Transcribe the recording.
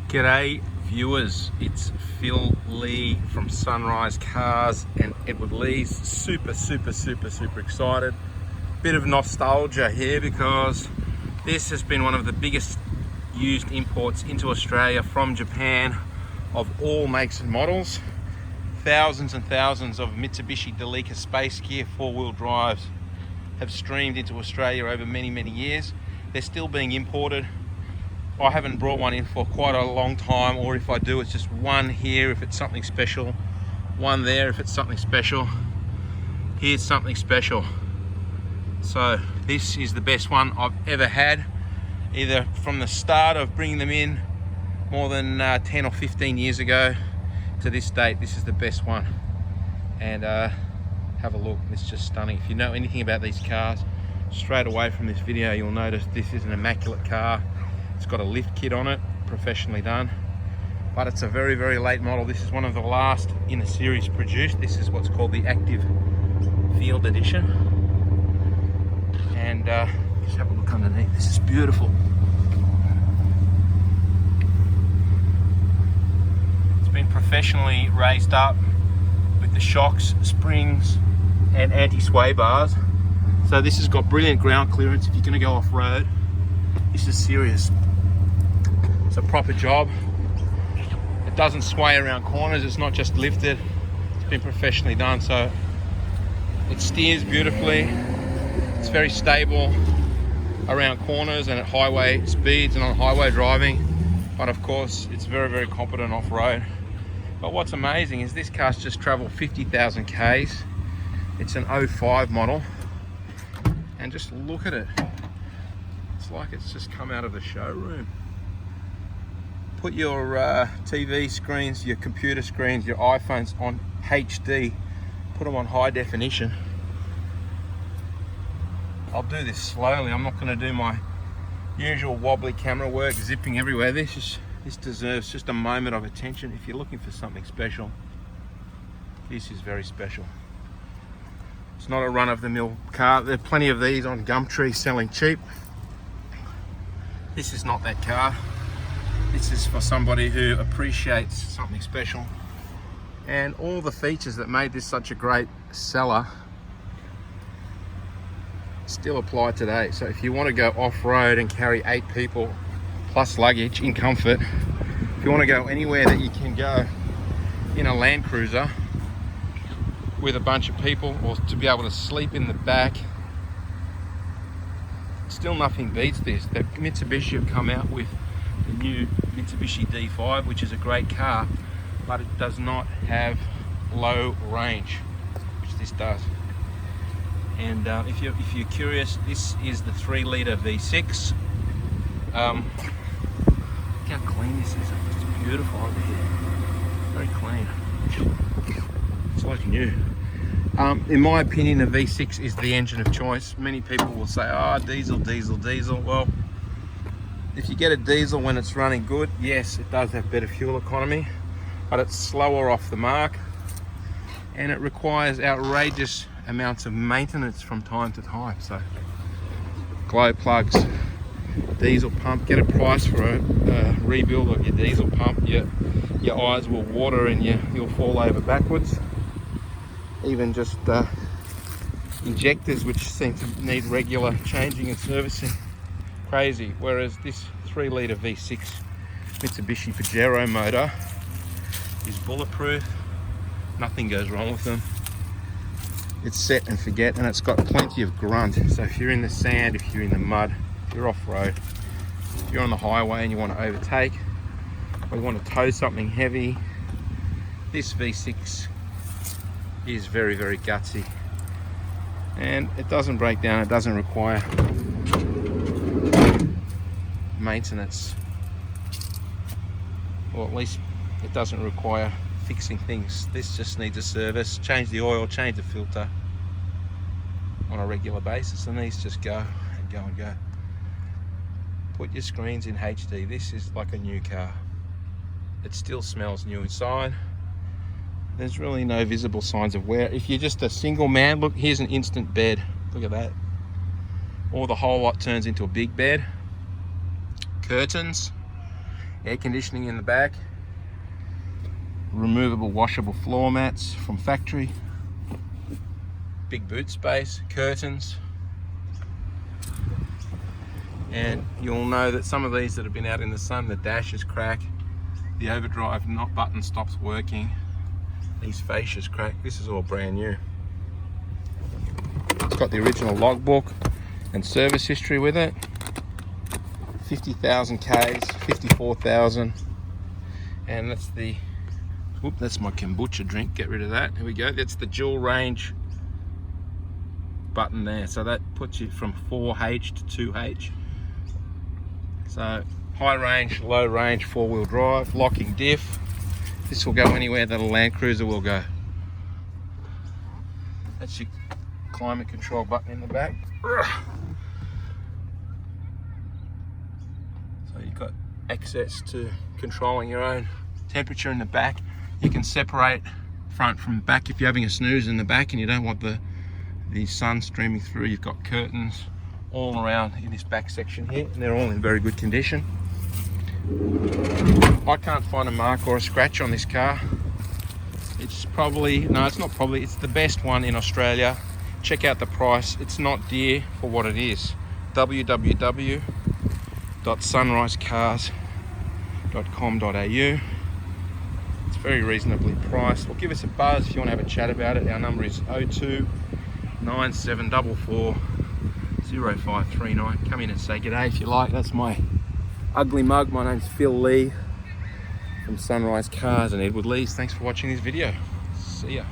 G'day viewers, it's Phil Lee from SunRIseCars and Edward Lee's super excited. Bit of nostalgia here because this has been one of the biggest used imports into Australia from Japan of all makes and models. Thousands and thousands of Mitsubishi Delica Spacegear 4-wheel drives have streamed into Australia over many years. They're still being imported. I haven't brought one in for quite a long time, or if I do, it's just one here if it's something special, one there if it's something special. Here's something special. So this is the best one I've ever had, either from the start of bringing them in more than 10 or 15 years ago to this date. This is the best one, and have a look. It's just stunning. If you know anything about these cars, straight away from this video you'll notice this is an immaculate car. It's got a lift kit on it, professionally done, but it's a very late model. This is one of the last in the series produced. This is what's called the Active Field Edition, and just have a look underneath. This is beautiful. It's been professionally raised up with the shocks, springs and anti-sway bars, so this has got brilliant ground clearance if you're going to go off-road. This is serious. It's a proper job. It doesn't sway around corners. It's not just lifted. It's been professionally done, so it steers beautifully. It's very stable around corners and at highway speeds and on highway driving, but of course it's very competent off-road. But what's amazing is this car's just traveled 50,000 Ks. It's an 05 model, and just look at it. It's like it's just come out of the showroom. Put your TV screens, your computer screens, your iPhones on HD. Put them on high definition. I'll do this slowly. I'm not going to do my usual wobbly camera work, zipping everywhere. This deserves just a moment of attention. If you're looking for something special, this is very special. It's not a run-of-the-mill car. There are plenty of these on Gumtree selling cheap. This is not that car. This is for somebody who appreciates something special, and all the features that made this such a great seller still apply today. So if you want to go off-road and carry 8 people plus luggage in comfort, if you want to go anywhere that you can go in a Land Cruiser with a bunch of people, or to be able to sleep in the back, still nothing beats this. That Mitsubishi have come out with the new Mitsubishi D5, which is a great car, but it does not have low range, which this does. And if you're curious, this is the 3-litre V6. Look how clean this is. It's beautiful over here. Very clean. It's like new. In my opinion, a V6 is the engine of choice. Many people will say, oh, diesel. Well, if you get a diesel when it's running good, yes, it does have better fuel economy, but it's slower off the mark, and it requires outrageous amounts of maintenance from time to time. So glow plugs, diesel pump, get a price for a rebuild of your diesel pump. Your eyes will water and you'll fall over backwards. Even just injectors, which seem to need regular changing and servicing. Crazy. Whereas this 3-litre V6 Mitsubishi Pajero motor is bulletproof. Nothing goes wrong with them. It's set and forget, and it's got plenty of grunt. So if you're in the sand, if you're in the mud, if you're off-road, if you're on the highway and you want to overtake, or you want to tow something heavy, this V6 is very gutsy, and it doesn't break down. It doesn't require maintenance, or at least it doesn't require fixing things. This just needs a service, change the oil, change the filter on a regular basis, and these just go and go. Put your screens in HD. This is like a new car. It still smells new inside. There's really no visible signs of wear. If you're just a single man, look, here's an instant bed. Look at that. Or the whole lot turns into a big bed. Curtains. Air conditioning in the back. Removable washable floor mats from factory. Big boot space, curtains. And you'll know that some of these that have been out in the sun, the dashes crack, the overdrive button stops working, these fascias crack. This is all brand new. It's got the original logbook and service history with it. 50,000 Ks, 54,000. And that's the, whoop, that's my kombucha drink, get rid of that. Here we go, that's the dual range button there. So that puts you from 4H to 2H. So high range, low range, 4-wheel drive, locking diff. This will go anywhere that a Land Cruiser will go. That's your climate control button in the back. So you've got access to controlling your own temperature in the back. You can separate front from back if you're having a snooze in the back and you don't want the sun streaming through. You've got curtains all around in this back section here, and they're all in very good condition. I can't find a mark or a scratch on this car. It's probably, no, it's not probably, it's the best one in Australia. Check out the price. It's not dear for what it is. www.sunrisecars.com.au. It's very reasonably priced. Well, give us a buzz if you want to have a chat about it. Our number is 02 9744 0539. Come in and say g'day if you like. That's my ugly mug. My name's Phil Lee from SunRIseCars and Edward Lees. Thanks for watching this video. See ya.